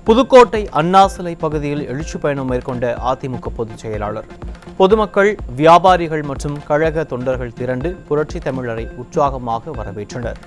புதுக்கோட்டை அண்ணா சிலை பகுதியில் எழுச்சி பயணம் மேற்கொண்ட அதிமுக பொதுச் செயலாளர். பொதுமக்கள், வியாபாரிகள் மற்றும் கழக தொண்டர்கள் திரண்டு புரட்சி தமிழரை உற்சாகமாக வரவேற்றனர்.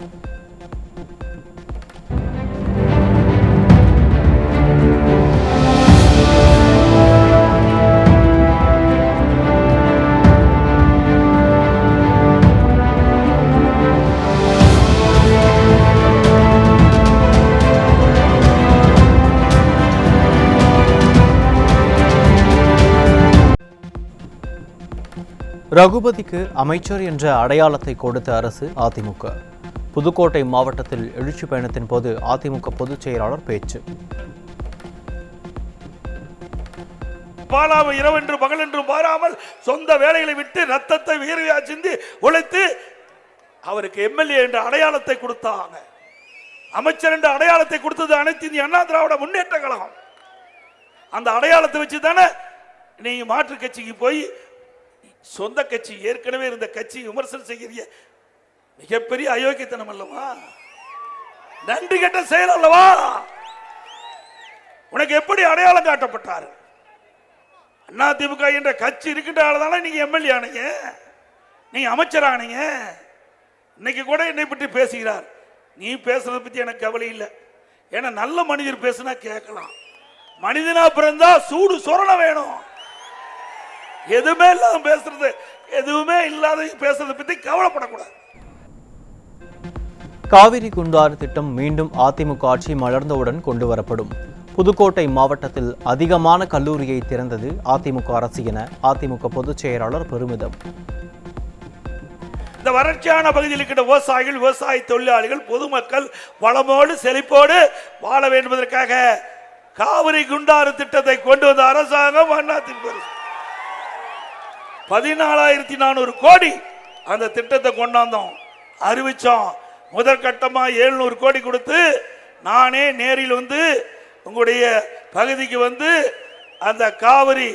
ரகுபதிக்கு அமைச்சர் என்ற அடையாளத்தை கொடுத்த அரசு அதிமுக. புதுக்கோட்டை மாவட்டத்தில் எழுச்சி பயணத்தின் போது அதிமுக பொதுச் செயலாளர் பேச்சு. பாலாவை இரவென்று பகலென்று பாராமல் சொந்த வேலைகளை விட்டு ரத்தத்தை வீரவியா சிந்தி உழைத்து அவருக்கு எம்எல்ஏ என்ற அடையாளத்தை கொடுத்தாங்க. அமைச்சர் என்ற அடையாளத்தை கொடுத்தது அனைத்து இந்திய அண்ணா திராவிட முன்னேற்ற கழகம். அந்த அடையாளத்தை வச்சு தானே நீங்க மாற்று கட்சிக்கு போய் சொந்த கட்சி ஏற்கனவே இருந்த கட்சி விமர்சனம் செய்கிற மிகப்பெரிய அயோக்கியத்தனம் அல்லவா? நன்றி கெட்ட செயல் அல்லவா? உனக்கு எப்படி அடையாளம் காட்டப்பட்டார்? அதிமுக என்ற கட்சி இருக்கின்றதால நீங்க எம்எல்ஏ ஆனீங்க, நீங்க அமைச்சர் ஆனீங்க. இன்னைக்கு கூட என்னை பற்றி பேசுகிறார். நீ பேசுறத பத்தி எனக்கு கவலை இல்லை. ஏன்னா நல்ல மனிதர் பேசுனா கேட்கலாம். மனிதனா பிறந்தா சூடு சொரண வேணும். எதுவுமே இல்லாத பேசுறது, எதுவுமே இல்லாத பேசுறதை பத்தி கவலைப்படக்கூடாது. காவிரி குண்டாறு திட்டம் மீண்டும் அதிமுக ஆட்சி மலர்ந்தவுடன் கொண்டு வரப்படும். புதுக்கோட்டை மாவட்டத்தில் அதிகமான கல்லூரியை திறந்தது அதிமுக அரசு என அதிமுக பொதுச் செயலாளர் பெருமிதம். இந்த வறட்சியான பகுதியில் இருக்கின்ற விவசாயிகள், விவசாய தொழிலாளிகள், பொதுமக்கள் வளமோடு செழிப்போடு வாழ வேண்டும் என்பதற்காக காவிரி குண்டாறு திட்டத்தை கொண்டு வந்த அரசாங்கம் அதிமுக 14,400 கோடி அந்த திட்டத்தை கொண்டாந்தோம், அறிவிச்சோம். முதற்கட்டமா 700 கோடி கொடுத்து நானே நேரில் வந்து உங்களுடைய பகுதிக்கு வந்து அந்த காவிரி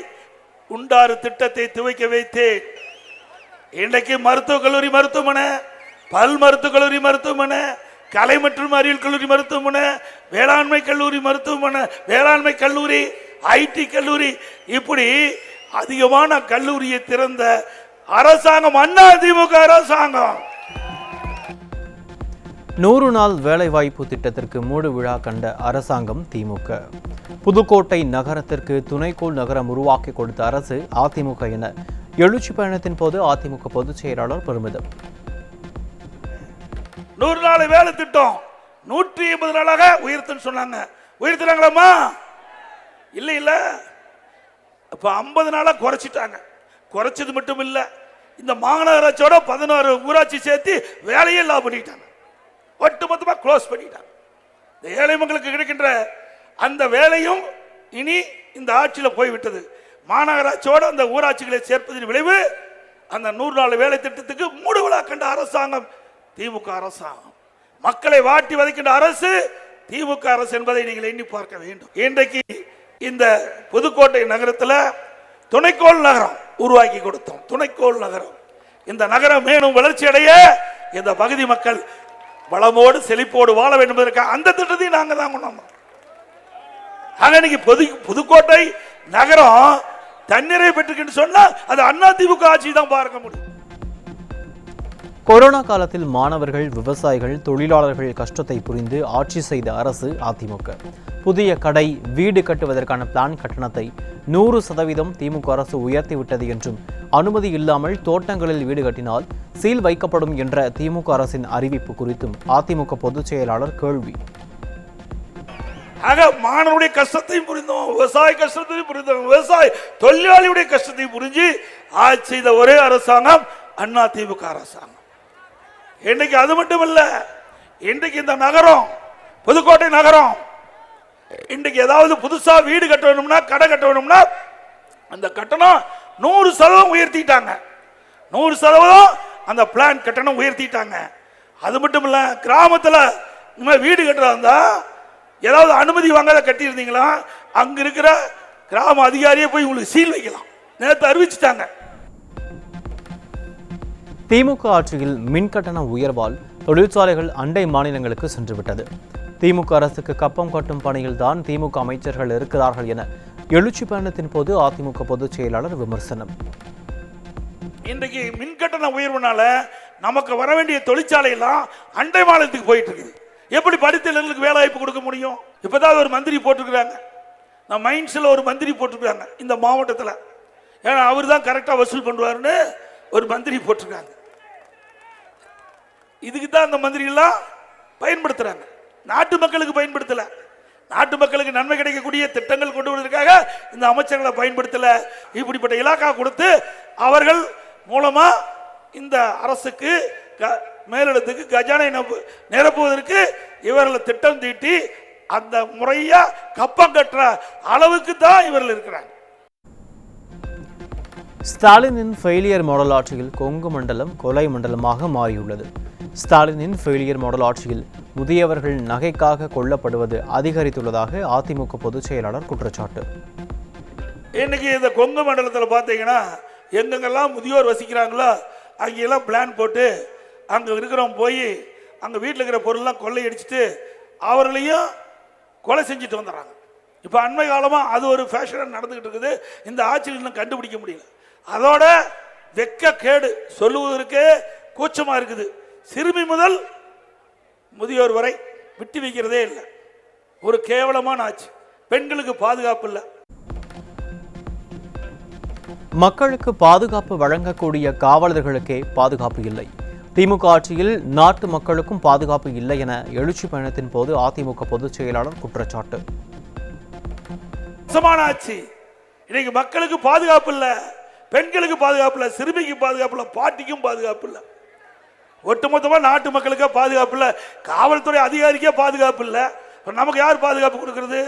குண்டாறு திட்டத்தை துவக்கி வைத்தேன். இன்றைக்கு மருத்துவக் கல்லூரி மருத்துவமனை, பல் மருத்துவக் கல்லூரி மருத்துவமனை, கலை மற்றும் அறிவியல் கல்லூரி மருத்துவமனை, வேளாண்மை கல்லூரி மருத்துவமனை, வேளாண்மை கல்லூரி, ஐடி கல்லூரி, இப்படி அதிகமான கல்லூரியை திறந்த அரசாங்கம் அதிமுக அரசாங்கம். 100 நாள் வேலைவாய்ப்பு திட்டத்திற்கு மூடு விழா கண்ட அரசாங்கம் திமுக. புதுக்கோட்டை நகரத்திற்கு துணைக்கோள் நகரம் உருவாக்கி கொடுத்த அரசு அதிமுக என எழுச்சி பயணத்தின் போது அதிமுக பொதுச் செயலாளர் பெருமிதம். 100 நாள் வேலை திட்டம் 180 நாளாக உயர்த்துன்னு சொன்னாங்க. உயர்த்துறாங்களாமா? இல்ல இல்ல, இப்ப 50 நாளா குறைச்சிட்டாங்க. குறைச்சது மட்டும் இல்ல, இந்த மாநகராட்சியோட 16 ஊராட்சி சேர்த்து வேலையே இல்லாம பண்ணிட்டாங்க. ஒட்டுமொத்தமா க்ளோஸ் பண்ணிட்டாங்க. இந்த ஏழை மக்களுக்கு கிடைக்கின்ற அந்த வேலையும் இனி இந்த ஆட்சியில் போய்விட்டது. மாநகராட்சியோட அந்த ஊராட்சிகளை சேர்ப்பதன் விளைவு அந்த 100 நாள் வேலை திட்டத்துக்கு மூடு விழா கண்ட அரசாங்கம் திமுக அரசாங்கம். மக்களை வாட்டி வதைக்கின்ற அரசு திமுக அரசு என்பதை நீங்கள் எண்ணி பார்க்க வேண்டும். இன்றைக்கு இந்த புதுக்கோட்டை நகரத்தில் துணைக்கோள் நகரம் உருவாக்கி கொடுத்தோம். துணைக்கோள் நகரம், இந்த நகரம் மேலும் வளர்ச்சி அடைய இந்த பகுதி மக்கள் வளமோடு செழிப்போடு வாழ வேண்டும் என்பதற்காக அந்த திட்டத்தை நாங்கள் தான் கொண்டு வந்தோம். இன்னைக்கு புதுக்கோட்டை நகரம் தண்ணீரை பெற்றுக்கிட்டு சொன்னா அது அதிமுக ஆட்சி தான் பார்க்க முடியும். கொரோனா காலத்தில் மாணவர்கள், விவசாயிகள், தொழிலாளர்கள் கஷ்டத்தை புரிந்து ஆட்சி செய்த அரசு அதிமுக. புதிய கடை, வீடு கட்டுவதற்கான பிளான் கட்டணத்தை 100% திமுக அரசு உயர்த்திவிட்டது என்றும், அனுமதி இல்லாமல் தோட்டங்களில் வீடு கட்டினால் சீல் வைக்கப்படும் என்ற திமுக அரசின் அறிவிப்பு குறித்தும் அதிமுக பொதுச் செயலாளர் கேள்வி. மாணவருடைய கஷ்டத்தையும் புரிந்தோம், விவசாய கஷ்டத்தையும் புரிந்தோம், விவசாய தொழிலாளியுடைய கஷ்டத்தையும் புரிஞ்சு ஆட்சி செய்த ஒரே அரசாங்கம் அதிமுக அரசாங்கம். இன்னைக்கு அது மட்டும் இல்ல, இன்றைக்கு இந்த நகரம் புதுக்கோட்டை நகரம் இன்றைக்கு ஏதாவது புதுசா வீடு கட்ட வேணும்னா, கடை கட்ட வேணும்னா அந்த கட்டணம் 100% உயர்த்திட்டாங்க. 100% அந்த பிளான் கட்டணம் உயர்த்திட்டாங்க. அது மட்டும் இல்ல, கிராமத்தில் வீடு கட்டுறதா இருந்தா ஏதாவது அனுமதி வாங்காத கட்டி இருந்தீங்களா, அங்க இருக்கிற கிராம அதிகாரியை போய் உங்களுக்கு சீல் வைக்கலாம். நேற்று அறிவிச்சுட்டாங்க. திமுக ஆட்சியில் மின் கட்டண உயர்வால் தொழிற்சாலைகள் அண்டை மாநிலங்களுக்கு சென்றுவிட்டது. திமுக அரசுக்கு கப்பம் கட்டும் பணியில் தான் திமுக அமைச்சர்கள் இருக்கிறார்கள் என எழுச்சி பயணத்தின் போது அதிமுக பொதுச் செயலாளர் விமர்சனம். இன்றைக்கு மின்கட்டண உயர்வுனால நமக்கு வர வேண்டிய தொழிற்சாலை எல்லாம் அண்டை மாநிலத்துக்கு போயிட்டு இருக்குது. எப்படி படித்தவர்களுக்கு வேலை வாய்ப்பு கொடுக்க முடியும்? இப்பதான் ஒரு மந்திரி போட்டிருக்கிறாங்க, நான் மைன்ஸ்ல ஒரு மந்திரி போட்டிருக்காங்க இந்த மாவட்டத்தில். ஏன்னா அவர் தான் கரெக்டா வசூல் பண்ணுவாருன்னு ஒரு மந்திரி போட்டிருக்காங்க. இதுக்கு தான் அந்த மந்திரி எல்லாம் பயன்படுத்துறாங்க, நாட்டு மக்களுக்கு பயன்படுத்தல. நாட்டு மக்களுக்கு நன்மை கிடைக்கக்கூடிய திட்டங்கள் கொண்டு வருவதற்காக இந்த அமைச்சர்களை பயன்படுத்தல. இப்படிப்பட்ட இலாக்கா கொடுத்து அவர்கள் மூலமா இந்த அரசுக்கு மேலிடத்துக்கு கஜானை நிரப்புவதற்கு இவர்கள் திட்டம் தீட்டி அந்த முறையா கப்பம் கட்டுற அளவுக்கு தான் இவர்கள் இருக்கிறாங்க. ஸ்டாலினின் ஃபெயிலியர் மாடல் ஆட்சியில் கொங்கு மண்டலம் கொலை மண்டலமாக மாறியுள்ளது. ஸ்டாலினின் ஃபெயிலியர் மாடல் ஆட்சியில் முதியவர்கள் நகைக்காக கொல்லப்படுவது அதிகரித்துள்ளதாக அதிமுக பொதுச் செயலாளர் குற்றச்சாட்டு. இன்னைக்கு இந்த கொங்கு மண்டலத்தில் பார்த்தீங்கன்னா எங்கெங்கெல்லாம் முதியோர் வசிக்கிறாங்களோ அங்கெல்லாம் பிளான் போட்டு அங்கே இருக்கிறவங்க போய் அங்கே வீட்டில் இருக்கிற பொருள்லாம் கொள்ளையடிச்சிட்டு அவர்களையும் கொலை செஞ்சுட்டு வந்துடுறாங்க. இப்போ அண்மை காலமாக அது ஒரு ஃபேஷனாக நடந்துகிட்டு இருக்குது. இந்த ஆட்சியில் இன்னும் கண்டுபிடிக்க முடியல. அதோட வெக்க கேடு சொல்லுவதற்கு கூச்சமாக இருக்குது. சிறுமி முதல் முதியோர் வரை விட்டு வைக்கிறதே இல்லை. ஒரு கேவலமான ஆட்சி. பெண்களுக்கு பாதுகாப்பு இல்லை. மக்களுக்கு பாதுகாப்பு வழங்கக்கூடிய காவலர்களுக்கே பாதுகாப்பு இல்லை. திமுக ஆட்சியில் நாட்டு மக்களுக்கும் பாதுகாப்பு இல்லை என எழுச்சி பயணத்தின் போது அதிமுக பொதுச் செயலாளர் குற்றச்சாட்டு. ஆட்சி இன்னைக்கு மக்களுக்கு பாதுகாப்பு இல்லை, பெண்களுக்கு பாதுகாப்பு இல்லை, சிறுமிக்கு பாதுகாப்பு இல்லை, பாட்டிக்கும் பாதுகாப்பு இல்லை. ஒட்டுமொத்தமா நாட்டு மக்களுக்கே பாதுகாப்பு இல்லை, காவல்துறை அதிகாரிக்கே பாதுகாப்பு இல்லை. நமக்கு யார் பாதுகாப்பு கொடுக்கிறது?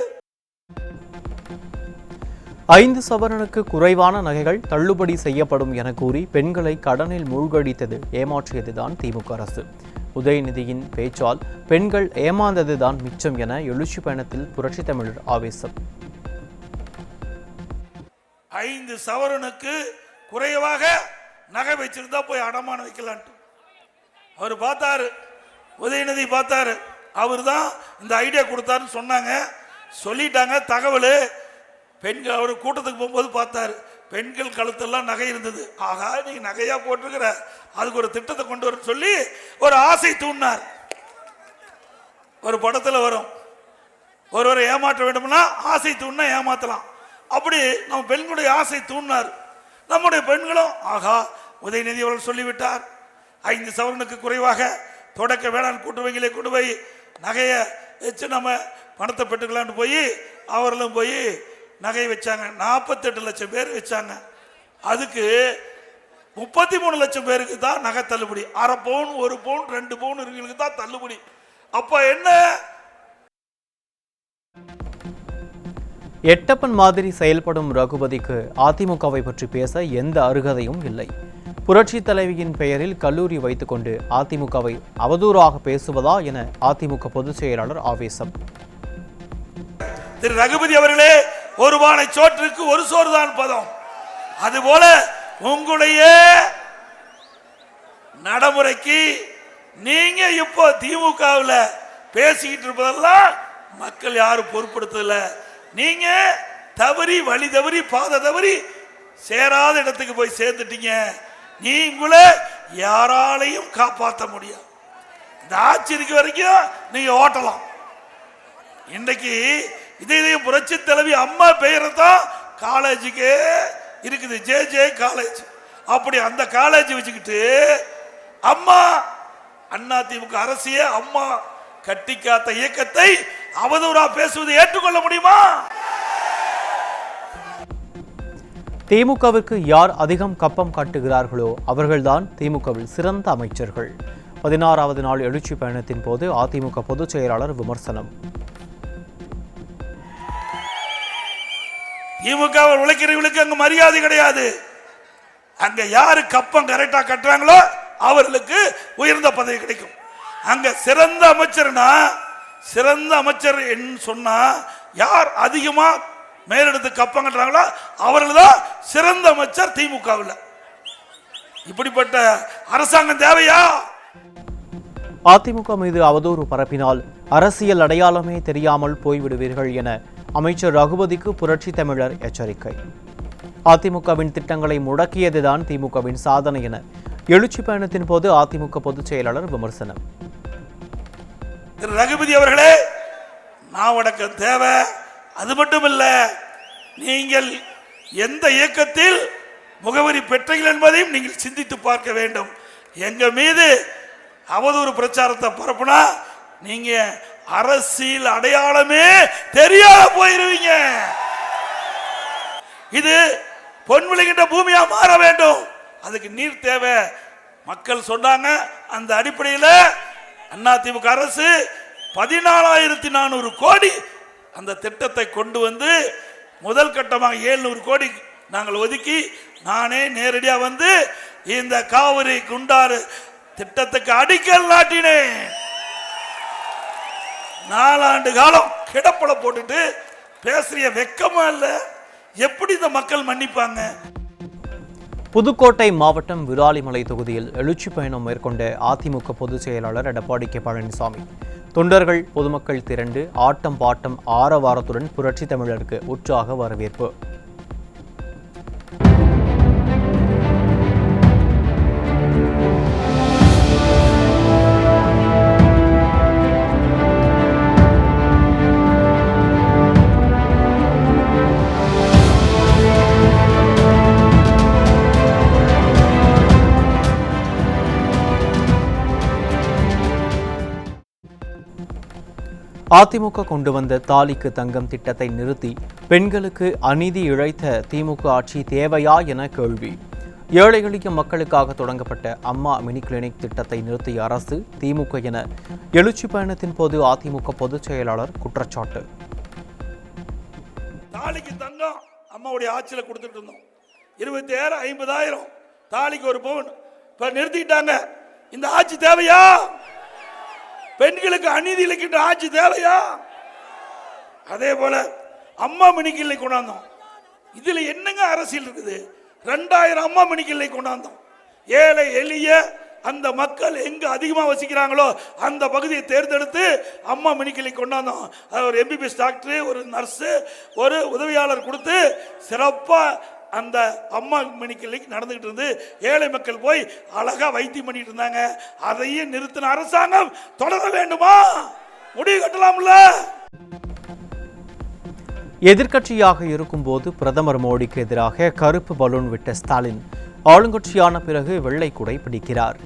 5 சவரனுக்கு குறைவான நகைகள் தள்ளுபடி செய்யப்படும் என கூறி பெண்களை கடனில் மூழ்கடித்தது ஏமாற்றியதுதான் திமுக அரசு. உதயநிதியின் பேச்சால் பெண்கள் ஏமாந்ததுதான் மிச்சம் என எழுச்சி பயணத்தில் புரட்சி தமிழர் ஆவேசம். 5 சவரனுக்கு குறைவாக நகை வச்சிருந்தா போய் அடமானம் வைக்கலான்ட்டு அவர் பார்த்தாரு. உதயநிதி பார்த்தாரு. அவர் தான் இந்த ஐடியா கொடுத்தாருன்னு சொன்னாங்க, சொல்லிட்டாங்க தகவல். பெண்கள் அவர் கூட்டத்துக்கு போகும்போது பார்த்தாரு, பெண்கள் கழுத்தெல்லாம் நகை இருந்தது. ஆகா, நீ நகையா போட்டிருக்கிற, அதுக்கு ஒரு திட்டத்தை கொண்டு வர சொல்லி ஒரு ஆசை தூண்டினார். ஒரு படத்தில் வரும், ஒருவரை ஏமாற்ற வேண்டும்னா ஆசை தூண்டினா ஏமாத்தலாம். அப்படி நம்ம பெண்களுடைய ஆசை தூண்டினார். நம்முடைய பெண்களும் ஆகா, உதயநிதி அவர்கள் சொல்லிவிட்டார், 5 சவரனுக்கு குறைவாக தொடக்க வேளாண் கூட்டுறவுகளை கொண்டு போய் நகையை வச்சு நம்ம பணத்தை பெற்றுக்கலான்னு போய் அவர்களும் போய் நகை வச்சாங்க. 48 லட்சம் பேர் வச்சாங்க. அதுக்கு 33 லட்சம் பேருக்கு தான் நகை தள்ளுபடி. 1/2 பவுன் 1 பவுன் 2 பவுன் இருக்கிறவங்களுக்கு தான் தள்ளுபடி. அப்ப என்ன? எட்டப்பன் மாதிரி செயல்படும் ரகுபதிக்கு அதிமுகவை பற்றி பேச எந்த அருகதையும் இல்லை. புரட்சி தலைவியின் பெயரில் கல்லூரி வைத்துக் கொண்டு அதிமுகவை அவதூறாக பேசுவதா என அதிமுக பொதுச் செயலாளர் ஆவேசம். திரு ரகுபதி அவர்களே, ஒரு பானை சோற்றுக்கு ஒரு சோறு தான் பதம். அதுபோல உங்களுடைய நடைமுறைக்கு நீங்க இப்போ திமுகவில் பேசிக்கிட்டு இருப்பதெல்லாம் மக்கள் யாரும் பொருட்படுத்தல. நீங்க தவறி வழி தவறி பாதை தவறி சேராத இடத்துக்கு போய் சேர்ந்துட்டீங்க. நீங்களே யாராலையும் காப்பாற்ற முடியாது. இந்த ஆட்சி இருக்க வரைக்கும் நீங்க ஓட்டலாம். இன்றைக்கு இதையும் புரட்சி தலைவி அம்மா பெயரை தான் காலேஜுக்கு இருக்குது, ஜே காலேஜ். அப்படி அந்த காலேஜ் வச்சுக்கிட்டு அம்மா அதிமுக அரசிய அம்மா கட்டி காத்த இயக்கத்தை அவதூறா பேசுவதை ஏற்றுக்கொள்ள முடியுமா? திமுகவிற்கு யார் அதிகம் கப்பம் காட்டுகிறார்களோ அவர்கள்தான் திமுகவில் சிறந்த அமைச்சர்கள். 16வது நாள் எழுச்சி பயணத்தின் போது அதிமுக பொதுச் செயலாளர் விமர்சனம். திமுக உழைக்கிறவர்களுக்கு அங்க மரியாதை கிடையாது. அங்க யாரு கப்பம் கரெக்டா கட்டுறாங்களோ அவர்களுக்கு உயர்ந்த பதவி கிடைக்கும். அங்க சிறந்த அமைச்சர்னா, சிறந்த அமைச்சர் சொன்னா யார் அதிகமா மேலிடத்து கப்பம் கட்டுறாங்களோ அவர்கள் தான் சிறந்த அமைச்சர் திமுகவில். இப்படிப்பட்ட அரசாங்கம் தேவையா? அதிமுக மீது அவதூறு பரப்பினால் அரசியல் அடையாளமே தெரியாமல் போய்விடுவீர்கள் என அமைச்சர் ரகுபதிக்கு புரட்சி தமிழர் எச்சரிக்கை. அதிமுகவின் திட்டங்களை முடக்கியதுதான் திமுகவின் சாதனை என எழுச்சி பயணத்தின் போது அதிமுக பொதுச் செயலாளர் விமர்சனம். திரு ரகுபதி அவர்களே, நாவடக்கம் தேவை. அது மட்டுமல்ல, நீங்கள் எந்த இயக்கத்தில் முகவரி பெற்றீர்கள் என்பதையும் நீங்கள் சிந்தித்து பார்க்க வேண்டும். எங்க மீது அவதூறு பிரச்சாரத்தை பரப்புனா நீங்க அரசியல் அடையாளமே தெரியாத போயிருவீங்க. இது பொன் விளைகின்ற பூமியா மாற வேண்டும். அதுக்கு நீர் தேவை. மக்கள் சொன்னாங்க. அந்த அடிப்படையில் அதிமுக அரசு 14,400 கோடி அந்த திட்டத்தை கொண்டு வந்து முதல் கட்டமாக 700 கோடி நாங்கள் ஒதுக்கி நானே நேரடியாக வந்து இந்த காவிரி குண்டாறு திட்டத்துக்கு அடிக்கல் நாட்டினேன். 4 ஆண்டு காலம் கிடப்பல போட்டுட்டு பேசுறிய வெக்கமா இல்ல? எப்படி இந்த மக்கள் மன்னிப்பாங்க? புதுக்கோட்டை மாவட்டம் விராலிமலை தொகுதியில் எழுச்சி பயணம் மேற்கொண்ட அதிமுக பொதுச் செயலாளர் எடப்பாடி கே பழனிசாமி தொண்டர்கள் பொதுமக்கள் திரண்டு ஆட்டம் பாட்டம் ஆரவாரத்துடன் புரட்சி தமிழருக்கு உற்சாக வரவேற்பு. அதிமுக கொண்டு வந்த தாலிக்கு தங்கம் திட்டத்தை நிறுத்தி பெண்களுக்கு அநீதி இழைத்த திமுக ஆட்சி தேவையா என கேள்வி. ஏழை எளிய மக்களுக்காக தொடங்கப்பட்ட அம்மா மினி கிளினிக் திட்டத்தை நிறுத்திய அரசு திமுக என எழுச்சி பயணத்தின் போது அதிமுக பொதுச் செயலாளர் குற்றச்சாட்டு. தாலிக்கு தங்கம் அம்மாவுடைய ஆட்சியில் கொடுத்துட்டு இருந்தோம். 27,000 50,000 தாலிக்கு ஒரு பவுன். இப்ப நிறுத்திட்டாங்க. இந்த ஆட்சி தேவையா? பெண்களுக்கு அநீதி இழைக்கின்ற ஆட்சி தேவையா? அதே போல அம்மா மினிக்கிள்ளை கொண்டாந்தோம். இதுல என்னங்க அரசியல் இருக்குது? 2000 அம்மா மினிக்கிள்ளை கொண்டாந்தோம். ஏழை எளிய அந்த மக்கள் எங்க அதிகமா வசிக்கிறாங்களோ அந்த பகுதியை தேர்ந்தெடுத்து அம்மா மினிக்கிள்ளை கொண்டாந்தோம். ஒரு எம்பிபிஎஸ் டாக்டர், ஒரு நர்ஸ், ஒரு உதவியாளர் கொடுத்து சிறப்பா அந்த அம்மா மினிக்கிள்ளைக்கு நடந்துகிட்டு இருந்து ஏழை மக்கள் போய் அழகா வைத்தியம் பண்ணிட்டு இருந்தாங்க. அதையும் நிறுத்தின அரசாங்கம் தொடர வேண்டுமா? முடிவு கட்டலாம்ல? எதிர்க்கட்சியாக இருக்கும்போது பிரதமர் மோடிக்கு எதிராக கருப்பு பலூன் விட்ட ஸ்டாலின் ஆளுங்கட்சியான பிறகு வெள்ளை குடை பிடிக்கிறார்.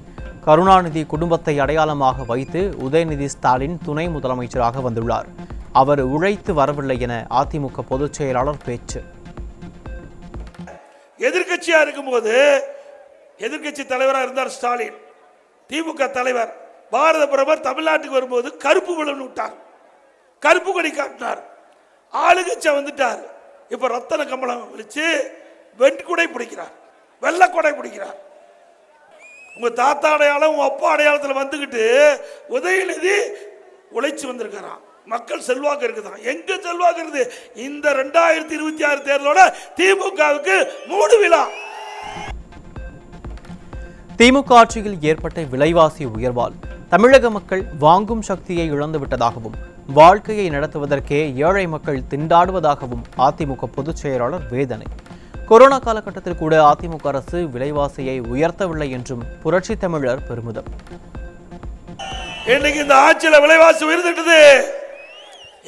கருணாநிதி குடும்பத்தை அடையாளமாக வைத்து உதயநிதி ஸ்டாலின் துணை முதலமைச்சராக வந்துள்ளார். அவர் உழைத்து வரவில்லை என அதிமுக பொதுச் செயலாளர் பேச்சு. எதிர்கட்சியா இருக்கும்போது எதிர்கட்சி தலைவராக இருந்தார் ஸ்டாலின். திமுக தலைவர் பாரத பிரதமர் தமிழ்நாட்டுக்கு வரும்போது கருப்பு பலூன் விட்டார், கருப்பு கொடி காட்டினார். ஆளுங்கட்சியா வந்துட்டார். இப்ப ரத்தன கம்பளம் விழிச்சு வெண்குடை பிடிக்கிறார், வெள்ளை கொடை பிடிக்கிறார். உங்க தாத்தா அடையாளம் உங்க அப்பா அடையாளத்தில் வந்துகிட்டு உதயநிதி உழைச்சு வந்திருக்கிறான். மக்கள் செல்வாக்கு இருக்குதான். எங்க செல்வாக்கு இருக்குது? இந்த 2026 தேர்தலோட திமுகவுக்கு 3 விழா. திமுக ஆட்சியில் ஏற்பட்ட விலைவாசி உயர்வால் தமிழக மக்கள் வாங்கும் சக்தியை இழந்து விட்டதாகவும் வாழ்க்கையை நடத்துவதற்கே ஏழை மக்கள் திண்டாடுவதாகவும் அதிமுக பொதுச் செயலாளர் வேதனை. கொரோனா காலகட்டத்தில் கூட அதிமுக அரசு விலைவாசியை உயர்த்தவில்லை என்றும் புரட்சி தமிழர் பெருமிதம். இன்னைக்கு இந்த ஆட்சியில் விலைவாசி உயர்ந்துட்டது.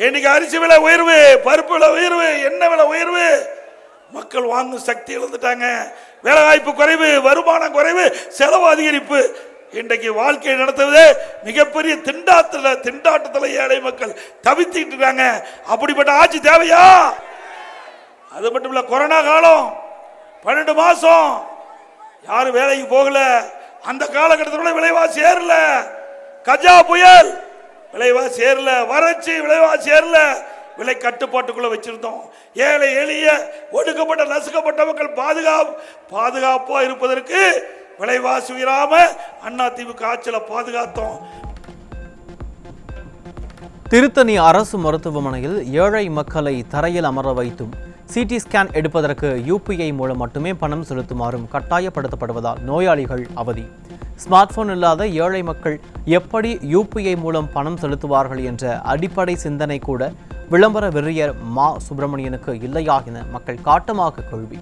இன்னைக்கு அரிசி விலை உயர்வு, பருப்பு விலை உயர்வு, எண்ணெய் விலை உயர்வு. மக்கள் வாங்கும் சக்தி இழந்துட்டாங்க. வேலை வாய்ப்பு குறைவு, வருமானம் குறைவு, செலவு அதிகரிப்பு. இன்றைக்கு வாழ்க்கை நடத்துவது மிகப்பெரிய திண்டாட்டத்தில் ஏழை மக்கள் தவித்துட்டு இருக்காங்க. அப்படிப்பட்ட ஆட்சி தேவையா? அது மட்டும் இல்ல, கொரோனா காலம் 12 மாசம் யாரும் வேலைக்கு போகல. அந்த காலகட்டத்தில் விலைவாசி ஏறல. கஜா புயல் விலைவாசி ஏறல, வறட்சி விலைவாசி ஏறல. விலை கட்டுப்பாட்டுக்குள்ள வச்சிருந்தோம். ஏழை எளிய ஒடுக்கப்பட்ட நசுக்கப்பட்ட மக்கள் பாதுகாப்பா இருப்பதற்கு விலைவாசி உயராம அதிமுக ஆட்சியில பாதுகாத்தோம். திருத்தணி அரசு மருத்துவமனையில் ஏழை மக்களை தரையில் அமர வைத்தும் சிடி ஸ்கேன் எடுப்பதற்கு UPI மூலம் மட்டுமே பணம் செலுத்துமாறும் கட்டாயப்படுத்தப்படுவதால் நோயாளிகள் அவதி. ஸ்மார்ட் போன் இல்லாத ஏழை மக்கள் எப்படி யூபிஐ மூலம் பணம் செலுத்துவார்கள் என்ற அடிப்படை சிந்தனை கூட விளம்பர வெறியர் மா சுப்பிரமணியனுக்கு இல்லையா என மக்கள் காட்டமாக கேள்வி.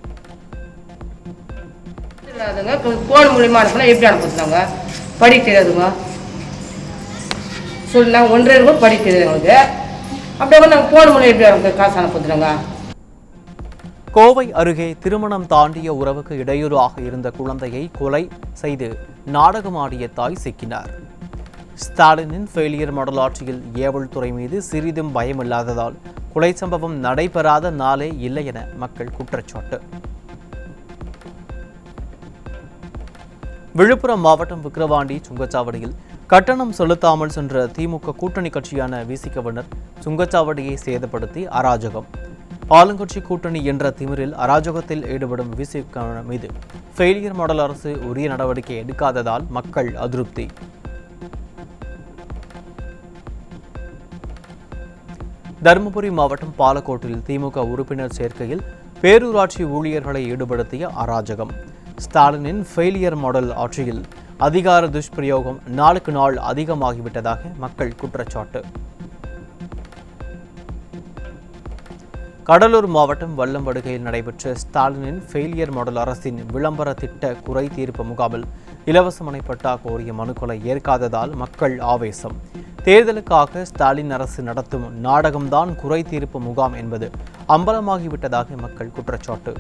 போன் மூலியமா அனுப்பினா எப்படி அனுப்புறாங்க? படிக்க தெரியாதுங்க சொல்லுங்க. 1.5 ரூபாய் படிக்க தெரியாது எங்களுக்கு. அப்படியே நாங்கள் போன் மூலம் எப்படி காசு அனுப்புறாங்க? கோவை அருகே திருமணம் தாண்டிய உறவுக்கு இடையூறாக இருந்த குழந்தையை கொலை செய்து நாடகமாடிய தாய் சிக்கினார். ஸ்டாலினின் ஃபெயிலியர் மாடல் ஆட்சியில் ஏவல் துறை மீது சிறிதும் பயமில்லாததால் கொலை சம்பவம் நடைபெறாத நாளே இல்லை என மக்கள் குற்றச்சாட்டு. விழுப்புரம் மாவட்டம் விக்கிரவாண்டி சுங்கச்சாவடியில் கட்டணம் செலுத்தாமல் சென்ற திமுக கூட்டணி கட்சியான விசிகவினர் சுங்கச்சாவடியை சேதப்படுத்தி அராஜகம். ஆளுங்கட்சி கூட்டணி என்ற திமிரில் அராஜகத்தில் ஈடுபடும் விசிக மீது ஃபெயிலியர் மாடல் அரசு உரிய நடவடிக்கை எடுக்காததால் மக்கள் அதிருப்தி. தருமபுரி மாவட்டம் பாலக்கோட்டில் திமுக உறுப்பினர் சேர்க்கையில் பேரூராட்சி ஊழியர்களை ஈடுபடுத்திய அராஜகம். ஸ்டாலினின் ஃபெயிலியர் மாடல் ஆட்சியில் அதிகார துஷ்பிரயோகம் நாளுக்கு நாள் அதிகமாகிவிட்டதாக மக்கள் குற்றச்சாட்டு. கடலூர் மாவட்டம் வல்லம்படுகையில் நடைபெற்ற ஸ்டாலினின் ஃபெயிலியர் மாடல் அரசின் விளம்பர திட்ட குறை தீர்ப்பு முகாமில் இலவச மனை பட்டா கோரிய மனுக்களை ஏற்காததால் மக்கள் ஆவேசம். தேர்தலுக்காக ஸ்டாலின் அரசு நடத்தும் நாடகம்தான் குறை தீர்ப்பு முகாம் என்பது அம்பலமாகிவிட்டதாக மக்கள் குற்றச்சாட்டு.